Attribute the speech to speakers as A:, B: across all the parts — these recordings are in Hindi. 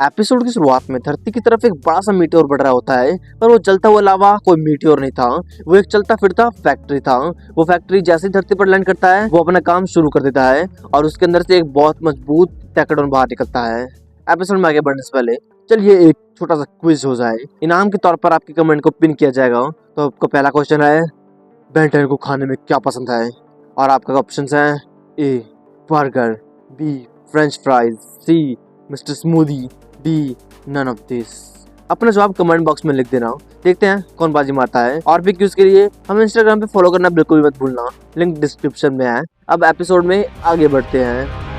A: एपिसोड की शुरुआत में धरती की तरफ एक बड़ा सा मीटियोर बढ़ रहा होता है, पर वो जलता हुआ लावा कोई मीटियोर नहीं था। वो एक चलता फिरता फैक्ट्री था। वो फैक्ट्री जैसे ही धरती पर लैंड करता है, वो अपना काम शुरू कर देता है और उसके अंदर से एक बहुत मजबूत टैकेडोन बाहर निकलता है। एपिसोड में आगे बढ़ने से पहले चलिए एक छोटा सा क्विज हो जाए। इनाम के तौर पर आपके कमेंट को पिन किया जाएगा। तो आपका पहला क्वेश्चन है, बेन 10 को खाने में क्या पसंद है? और आपका ऑप्शन है A burger, B French fries, C mister smoothie, D none of this. अपना जवाब कमेंट बॉक्स में लिख देना। देखते हैं कौन बाजी मारता है। और भी क्यूज के लिए हमें इंस्टाग्राम पे फॉलो करना बिल्कुल भी मत भूलना, लिंक डिस्क्रिप्शन में है। अब एपिसोड में आगे बढ़ते हैं।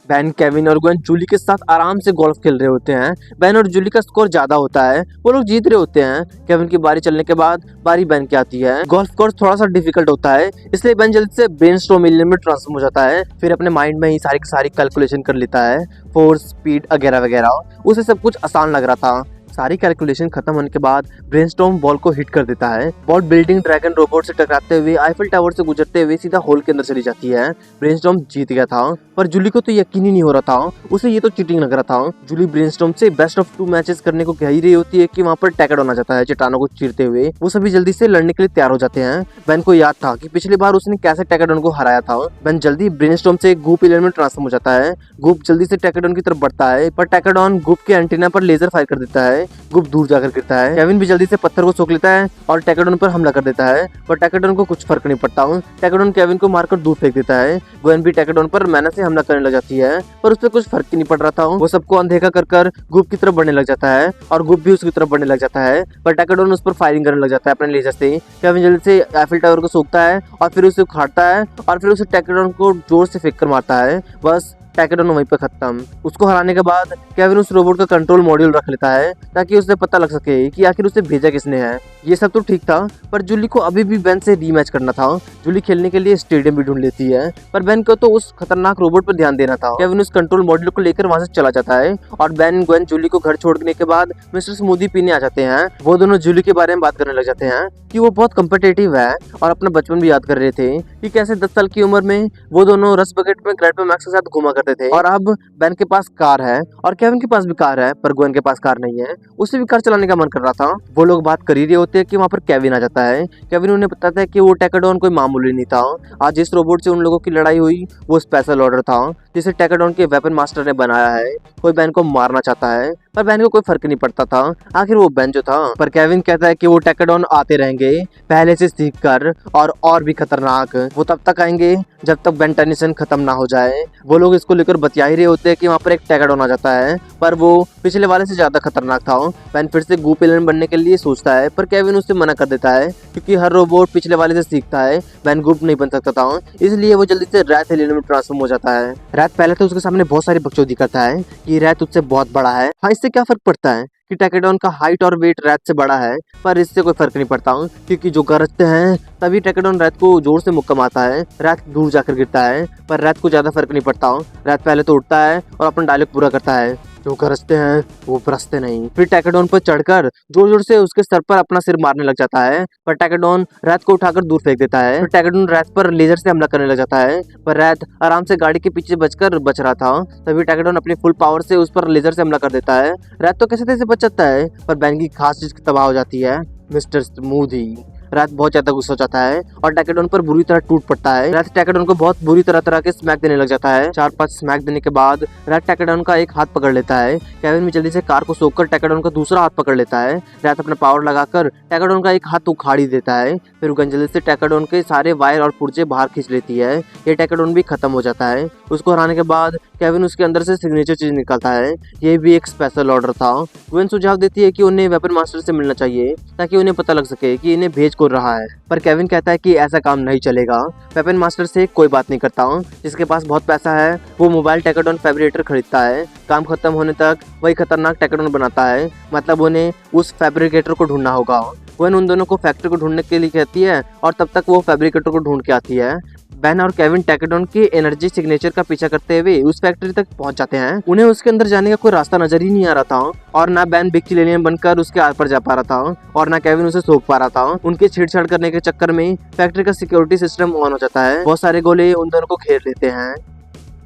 A: बेन, केविन और ग्वेन जूली के साथ आराम से गोल्फ खेल रहे होते हैं। बेन और जूली का स्कोर ज्यादा होता है, वो लोग जीत रहे होते हैं। केविन की बारी चलने के बाद बारी बेन की आती है। गोल्फ कोर्स थोड़ा सा डिफिकल्ट होता है, इसलिए बेन जल्दी से ब्रेनस्टॉर्म एलियन में ट्रांसफॉर्म हो जाता है। फिर अपने माइंड में ही सारी कैलकुलेशन कर लेता है, फोर्स, स्पीड वगैरह वगैरह। उसे सब कुछ आसान लग रहा था। सारी कैलकुलेशन खत्म होने के बाद ब्रेनस्टॉर्म बॉल को हिट कर देता है। बॉल बिल्डिंग ड्रैगन रोबोट से टकराते हुए आईफिल टावर से गुजरते हुए सीधा होल के अंदर चली जाती है। ब्रेनस्टॉर्म जीत गया था, पर जूली को तो यकीन ही नहीं हो रहा था। उसे ये तो चीटिंग लग रहा था। जूली ब्रेनस्टॉर्म से बेस्ट ऑफ 2 मैचेस करने को कह ही रही होती है कि वहाँ पर टैकेडोन आ जाता है चट्टानों को चीरते हुए। वो सभी जल्दी से लड़ने के लिए तैयार हो जाते हैं। बेन को याद था कि पिछली बार उसने कैसे टैकेडोन को हराया था। बेन जल्दी ब्रेनस्टॉर्म से गूप एलियन में ट्रांसफॉर्म हो जाता है। गूप जल्दी से टैकेडोन की तरफ बढ़ता है, पर टैकेडोन गूप के एंटीना पर लेजर फायर कर देता है। गूप दूर जाकर गिरता है। केविन भी जल्दी से पत्थर को सोख लेता है और टैकेडोन पर हमला कर देता है, पर टैकेडोन को कुछ फर्क नहीं पड़ता। टैकेडोन केविन को मारकर दूर फेंक देता है। ग्वेन भी टैकेडोन पर मेहनत से हमला करने लग जाती है, पर उस पर कुछ फर्क ही नहीं पड़ रहा था। वो सबको अनदेखा कर गूप की तरफ बढ़ने लग जाता है और गूप भी उसकी तरफ बढ़ने लग जाता है, पर टैकेडोन उस पर फायरिंग करने लग जाता है अपने लेजर से। केविन जल्दी से आईफिल टावर को सोखता है और फिर उसे उखाड़ता है और फिर उसे टैकेडोन को जोर से फेंक कर मारता है। बस टैकेडोन वहीं पे खत्म। उसको हराने के बाद केविन उस रोबोट का कंट्रोल मॉड्यूल रख लेता है ताकि उसे पता लग सके कि आखिर उसे भेजा किसने है। ये सब तो ठीक था, पर जूली को अभी भी बेन से रीमैच करना था। जूली खेलने के लिए स्टेडियम भी ढूंढ लेती है, पर बेन को तो उस खतरनाक रोबोट पर ध्यान देना था। केविन उस कंट्रोल मॉड्यूल को लेकर वहां से चला जाता है और बेन, ग्वेन जूली को घर छोड़ने के बाद मिस्टर स्मूदी पीने आ जाते हैं। वो दोनों जूली के बारे में बात करने लग जाते हैं कि वो बहुत कम्पिटिटिव है और अपना बचपन भी याद कर रहे थे कि कैसे 10 साल की उम्र में वो दोनों रस बकेट में ग्रैंडपा मैक्स के साथ घुमा करते थे। और अब बेन के पास कार है और केविन के पास भी कार है, पर ग्वेन के पास कार नहीं है। उसे भी कार चलाने का मन कर रहा था। वो लोग बात कर ही रहे होते हैं कि वहाँ पर केविन आ जाता है। केविन उन्हें बताता है कि वो टैकेडोन कोई मामूली नहीं था। आज जिस रोबोट से उन लोगों की लड़ाई हुई वो स्पेशल ऑर्डर था, जिसे टैकेडोन के वेपन मास्टर ने बनाया है। कोई बेन को मारना चाहता है, पर बेन को कोई फर्क नहीं पड़ता था। आखिर वो बेन जो था। पर केविन कहता है कि वो टैकेडोन आते रहेंगे, पहले से सीख कर और भी खतरनाक। वो तब तक आएंगे जब तक बेन टेनिसन खत्म ना हो जाए। वो लोग इसको लेकर बतिया ही रहे होते हैं कि वहाँ पर एक टैकेडोन आ जाता है, पर वो पिछले वाले से ज्यादा खतरनाक था। बेन फिर से गूप एलियन बनने के लिए सोचता है, पर केविन उससे मना कर देता है क्योंकि हर रोबोट पिछले वाले से सीखता है। बेन गूप नहीं बन सकता था, इसलिए वो जल्दी से रैथ एलियन में ट्रांसफॉर्म हो जाता है। रैथ पहले तो उसके सामने बहुत सारी बकचोदी करता है कि रैथ उससे बहुत बड़ा है। हाँ, इससे क्या फर्क पड़ता है कि टैकेडोन का हाइट और वेट रैथ से बड़ा है, पर इससे कोई फर्क नहीं पड़ता क्योंकि जो गरजते हैं तभी टैकेडोन रैथ को जोर से मुक्का मारता है। रैथ दूर जाकर गिरता है, पर रैथ को ज्यादा फर्क नहीं पड़ता। रैथ पहले तो उठता है और अपना डायलॉग पूरा करता है, जो गरजते हैं वो बरसते नहीं। फिर टैकेडोन पर चढ़कर जोर जोर से उसके सर पर अपना सिर मारने लग जाता है, पर टैकेडोन रैथ को उठाकर दूर फेंक देता है। फिर टैकेडोन रैथ पर लेजर से हमला करने लग जाता है, पर रैथ आराम से गाड़ी के पीछे बच रहा था। तभी टैकेडोन अपनी फुल पावर से उस पर लेजर से हमला कर देता है। रैथ तो कैसे तैसे बच जाता है, पर बेन की खास चीज तबाह हो जाती है, मिस्टर स्मूदी। रैथ बहुत ज्यादा गुस्सा हो जाता है और टैकेडोन पर बुरी तरह टूट पड़ता है। रैथ टैकेडोन को बहुत बुरी तरह के स्मैक देने लग जाता है। 4-5 स्मैक देने के बाद रैथ टैकेडोन का एक हाथ पकड़ लेता है। केविन भी जल्दी से कार को सोखकर टैकेडोन का दूसरा हाथ पकड़ लेता है। रैथ अपना पावर लगाकर टैकेडोन का एक हाथ उखाड़ ही देता है। फिर वो जल्दी से टैकेडोन के सारे वायर और पुर्जे बाहर खींच लेती है। ये टैकेडोन भी खत्म हो जाता है। उसको हराने के बाद केविन उसके अंदर से सिग्नेचर चीज निकालता है। ये भी एक स्पेशल ऑर्डर था। ग्वेन सुझाव देती है कि उन्हें वेपन मास्टर से मिलना चाहिए ताकि उन्हें पता लग सके कि इन्हें भेज कौन रहा है, पर केविन कहता है कि ऐसा काम नहीं चलेगा। वेपन मास्टर से कोई बात नहीं करता। जिसके पास बहुत पैसा है वो मोबाइल टैकेडोन फैब्रिकेटर खरीदता है। काम खत्म होने तक वही खतरनाक टैकेडोन बनाता है, मतलब उन्हें उस फैब्रिकेटर को ढूंढना होगा। ग्वेन उन दोनों को फैक्ट्री को ढूंढने के लिए कहती है और तब तक वो फैब्रिकेटर को ढूंढ के आती है। बेन और केविन टैकेडॉन के एनर्जी सिग्नेचर का पीछा करते हुए उस फैक्ट्री तक पहुंच जाते हैं। उन्हें उसके अंदर जाने का कोई रास्ता नजर ही नहीं आ रहा था और ना बेन बिग चिल एलियन बनकर उसके आर पर जा पा रहा था और ना केविन उसे सोख पा रहा था। उनके छेड़छाड़ करने के चक्कर में फैक्ट्री का सिक्योरिटी सिस्टम ऑन हो जाता है। बहुत सारे गोले उन दोनों को घेर लेते हैं।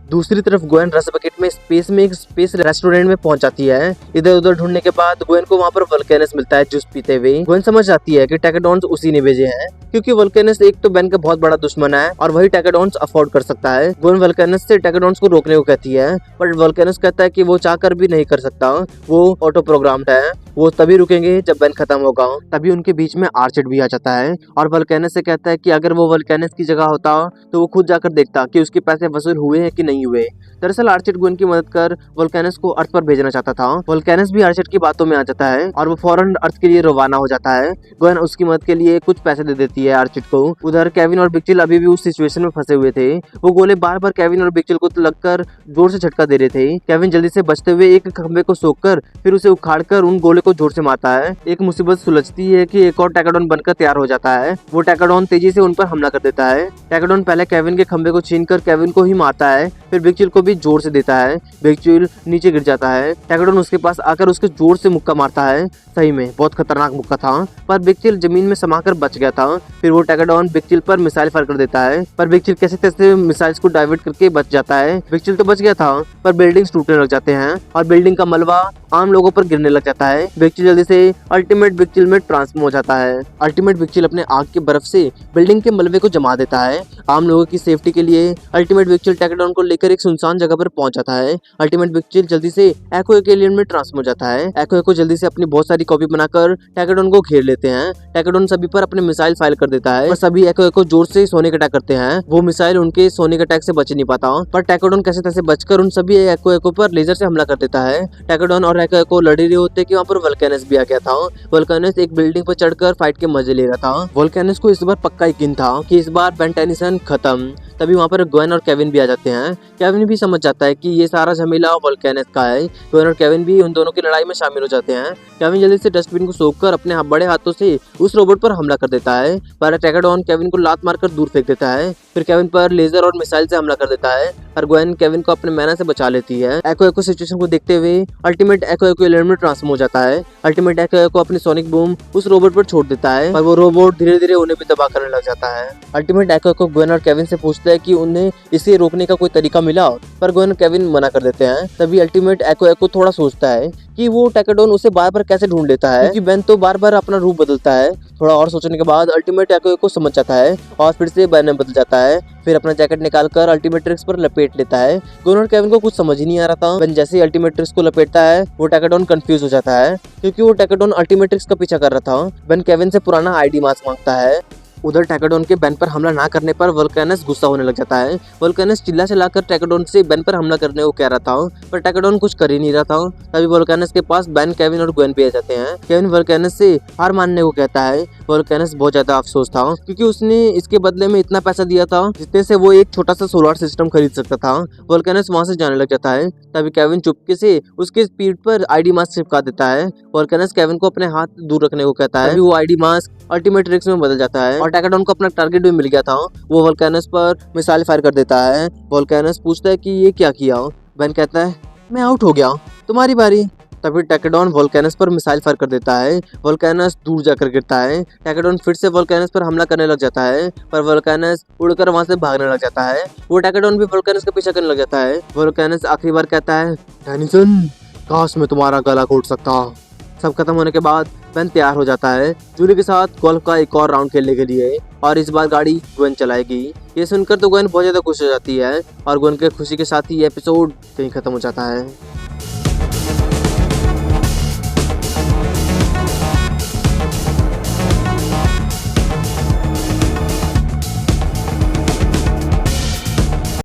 A: दूसरी तरफ ग्वेन रस बकेट में स्पेस एक स्पेस रेस्टोरेंट में पहुंच जाती है। इधर उधर ढूंढने के बाद ग्वेन को वहां पर वल्केनस मिलता है जूस पीते हुए। ग्वेन समझ जाती है कि टैकेडॉन्स उसी ने भेजे हैं, क्योंकि वल्केनस एक तो बेन का बहुत बड़ा दुश्मन है और वही टैकेडॉन्स अफोर्ड कर सकता है। ग्वेन वल्केनस से टैकेडॉन्स को रोकने को कहती है, पर वल्केनस कहता है कि वो चाहकर भी नहीं कर सकता, वो ऑटो प्रोग्राम्ड है, वो तभी रुकेंगे जब बेन खत्म होगा। तभी उनके बीच में आर्चेड भी आ जाता है और वल्केनस से कहता है कि अगर वो वल्केनस की जगह होता तो वो खुद जाकर देखता कि उसके पैसे वसूल हुए हैं कि नहीं हुए। दरअसल आर्चेड ग्वेन की मदद कर वल्केनस को अर्थ पर भेजना चाहता था। वल्केनस भी आर्चेड की बातों में आ जाता है और वो फौरन अर्थ के लिए रवाना हो जाता है। ग्वेन उसकी मदद के लिए कुछ पैसे दे देती है आर्चेड को। उधर केविन और बिग चिल अभी भी उस सिचुएशन में फंसे हुए थे। वो गोले बार बार केविन और बिग चिल को लगकर जोर से झटका दे रहे थे। केविन जल्दी से बचते हुए एक खंबे को सोखकर फिर उसे उखाड़कर उन गोले को जोर से मारता है। एक मुसीबत सुलझती है कि एक और टैकेडॉन बनकर तैयार हो जाता है। वो टैकेडॉन तेजी से उन पर हमला कर देता है। टैकेडॉन पहले केविन के खंबे को छीनकर केविन को ही मारता है, फिर बिग चिल को भी जोर से देता है। बिग चिल नीचे गिर जाता है। टैकेडॉन उसके पास आकर उसके जोर से मुक्का मारता है। सही में बहुत खतरनाक मुक्का था, पर बिग चिल जमीन में समाकर बच गया था। फिर वो टैकेडॉन बिग चिल पर मिसाइल फायर कर देता है, पर बिग चिल कैसे तैसे मिसाइल्स को डाइवर्ट करके बच जाता है। बिग चिल तो बच गया था, पर बिल्डिंग्स टूटने लग जाते हैं और बिल्डिंग का मलबा आम लोगों पर गिरने लग जाता है। बिग चिल जल्दी से अल्टीमेट बिग चिल में ट्रांसफॉर्म हो जाता है। अल्टीमेट बिग चिल अपने आग के बर्फ से बिल्डिंग के मलबे को जमा देता है। आम लोगों की सेफ्टी के लिए अल्टीमेट बिग चिल टैकेडॉन को लेकर एक सुनसान जगह पर पहुंच जाता है। अल्टीमेट बिग चिल जल्दी से एको एलियन में ट्रांसफॉर्म हो जाता है। एको जल्दी से अपनी बहुत सारी कॉपी बनाकर टैकेडॉन को घेर लेते हैं। टैकेडॉन सभी पर अपने मिसाइल फायर कर देता है और सभी एको जोर से सोनिक अटैक करते हैं। वो मिसाइल उनके सोनिक अटैक से बच नहीं पाता, पर टैकेडॉन कैसे तैसे बचकर उन सभी एको पर लेजर से हमला कर देता है। टैकेडॉन और एको लड़ रहे होते कि वहाँ पर वल्केनस भी आ गया था। वल्केनस एक बिल्डिंग पर चढ़कर फाइट के मजे ले रहा था। वल्केनस को इस बार पक्का यकीन था कि इस बार बेन टेनिसन खत्म। तभी वहाँ पर ग्वेन और केविन भी आ जाते हैं। केविन भी समझ जाता है कि ये सारा झमेला वल्केनस का है। ग्वेन और केविन भी उन दोनों की लड़ाई में शामिल हो जाते हैं। केविन जल्दी से डस्टबिन को सोखकर अपने बड़े हाथों से उस रोबोट पर हमला कर देता है, पर टैकेडॉन केविन को लात मारकर दूर फेंक देता है। फिर केविन पर लेजर और मिसाइल से हमला कर देता है, पर ग्वेन केविन को अपने मैना से बचा लेती है। एको सिचुएशन को देखते हुए अल्टीमेट एको एलियन में ट्रांसफॉर्म हो जाता है। अल्टीमेट एको अपनी सोनिक बूम उस रोबोट पर छोड़ देता है, पर वो रोबोट धीरे धीरे उन्हें भी दबा करने लग जाता है। अल्टीमेट एको ग्वेन और केविन से पूछता है कि उन्हें इसे रोकने का कोई तरीका मिला, पर ग्वेन और केविन मना कर देते हैं। तभी अल्टीमेट एको थोड़ा सोचता है कि वो टैकेडॉन उसे बार बार कैसे ढूंढ लेता है, क्योंकि बेन तो बार बार अपना रूप बदलता है। थोड़ा और सोचने के बाद अल्टीमेट एको समझ जाता है और फिर से बेन में बदल जाता है। फिर अपना जैकेट निकालकर अल्टीमेट्रिक्स पर लपेट लेता है। ग्वेन और केविन को कुछ समझ ही नहीं आ रहा था। बेन जैसे ही अल्टीमेट्रिक्स को लपेटता है, वो टैकेडॉन कंफ्यूज हो जाता है, क्योंकि वो टैकेडॉन अल्टीमेट्रिक्स का पीछा कर रहा था। बेन केविन से पुराना आईडी मास्क मांगता है। उधर टैकेडॉन के बेन पर हमला ना करने पर वल्केनस गुस्सा होने लग जाता है। वल्केनस चिल्ला चलाकर टैकेडॉन से बेन पर हमला करने को कह रहा था, पर टैकेडॉन कुछ कर ही नहीं रहा था। तभी वल्केनस के पास बेन, केविन और ग्वेन भी आ जाते हैं। केविन वल्केनस से हार मानने को कहता है। वल्केनस बहुत ज्यादा अफसोस था, क्योंकि उसने इसके बदले में इतना पैसा दिया था जितने से वो एक छोटा सा सोलर सिस्टम खरीद सकता था। वल्केनस वहां से जाने लग जाता है। तभी केविन चुपके से उसके पीठ पर आईडी मास्क चिपका देता है। वल्केनस केविन को अपने हाथ दूर रखने को कहता है। वो आईडी मास्क अल्टीमेट्रिक्स में बदल जाता है और टैकेडॉन को अपना टारगेट भी मिल गया था। वो वल्केनस पर मिसाइल फायर कर देता है। वल्केनस पूछता है कि ये क्या किया। बेन कहता है, मैं आउट हो गया, तुम्हारी बारी। तभी टैकेडॉन वल्केनस पर मिसाइल फायर कर देता है। वल्केनस दूर जाकर गिरता है। टैकेडॉन फिर से वल्केनस पर हमला करने लग जाता है, पर वल्केनस उड़कर वहां से भागने लग जाता है। वो टैकेडॉन भी वल्केनस का पीछा करने लग जाता है। वल्केनस आखिरी बार कहता है, टेनिसन, काश मैं तुम्हारा गला घोट सकता। सब खत्म होने के बाद बेन तैयार हो जाता है जूली के साथ गोल्फ का एक और राउंड खेलने के लिए, और इस बार गाड़ी ग्वेन चलाएगी। ये सुनकर तो ग्वेन बहुत ज्यादा खुश हो जाती है और ग्वेन के खुशी के साथ ही एपिसोड कहीं खत्म हो जाता है।